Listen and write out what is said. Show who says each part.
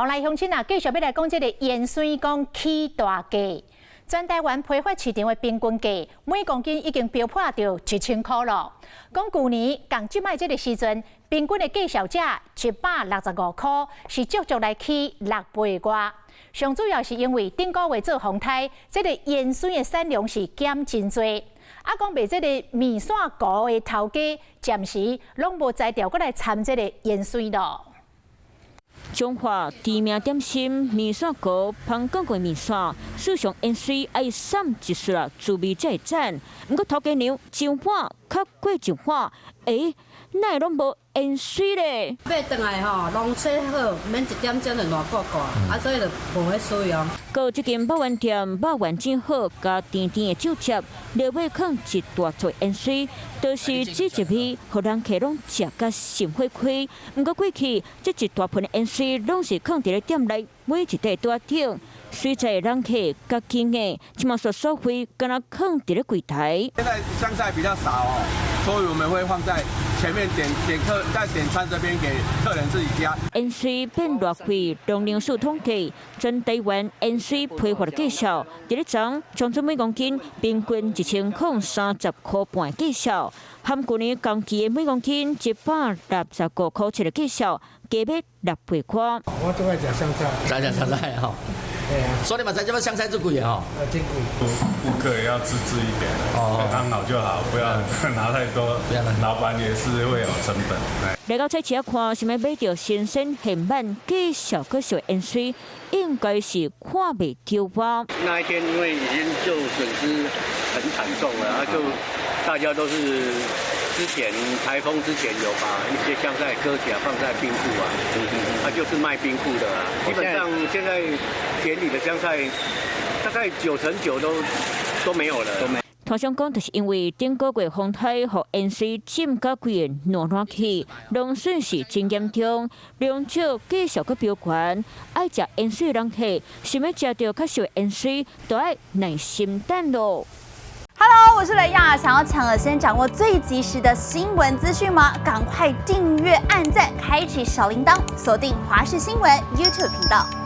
Speaker 1: 后来乡亲啊，继续要来讲这个盐水讲起大价。全台湾批发市场的平均价，每公斤已经飙破到1000块了。讲去年共即卖这个时阵，平均的价小价165块，是足足来起6倍外。上主要是因为顶个月做风台，这个盐水的产量是减真多。啊，讲卖这个面线糊的头家，暂时拢无才调过来掺这个盐水咯。
Speaker 2: 中华知名点心面线糊、香港过面线，市场盐水爱散一撮啦，滋味才会赞。不过头家娘一碗较过一碗，哪会拢无盐水咧？
Speaker 3: 买回来吼，拢洗好，免一点钟就烂挂挂，所以就无迄需要。
Speaker 2: 过一间肉圆店，肉圆真好，加甜甜的酒汁，料尾放一大撮盐水，就是这一味，互人客拢食甲心火开。不过过去这一大盆的盐水，拢是放伫咧店内每一块桌顶，水在人客甲经验，即马所费，敢若放伫咧柜台。
Speaker 4: 现在香菜比较少哦，所以我们会放在前面在点餐这边给客人自己加。
Speaker 2: 盐水变偌贵，农粮署统计，全台湾盐水批发的价销，伫咧昨将准每公斤平均1030块半的价销，含去年同期的每公斤165块钱的价销，加要6倍块。
Speaker 5: 我最爱食香菜，
Speaker 6: 食香菜吼。对啊，所以你嘛知这香菜最贵的吼。
Speaker 5: 真贵。
Speaker 7: 顾客也要自制一点，刚好就好，不要拿太多，老板也是会有成本。
Speaker 2: 来到菜市看，想要买到新鲜现满、价小可小盐水，应该是看袂丢吧。
Speaker 8: 那一天因为已经就损失很惨重了，就大家都是之前台风之前有把一些香菜割起来放在冰库啊，它就是卖冰库的啊。基本上现在田里的香菜大概9成9都没有了。
Speaker 2: 通常讲，就是因为顶个月风台和盐水浸甲贵个烂起，农损失真严重，量少价小个标悬，爱食盐水的人客，想要食到较少盐水，都要耐心等咯。
Speaker 9: Hello， 我是雷亚，想要抢而先掌握最及时的新闻资讯吗？赶快订阅、按赞、开启小铃铛，锁定华视新闻 YouTube 频道。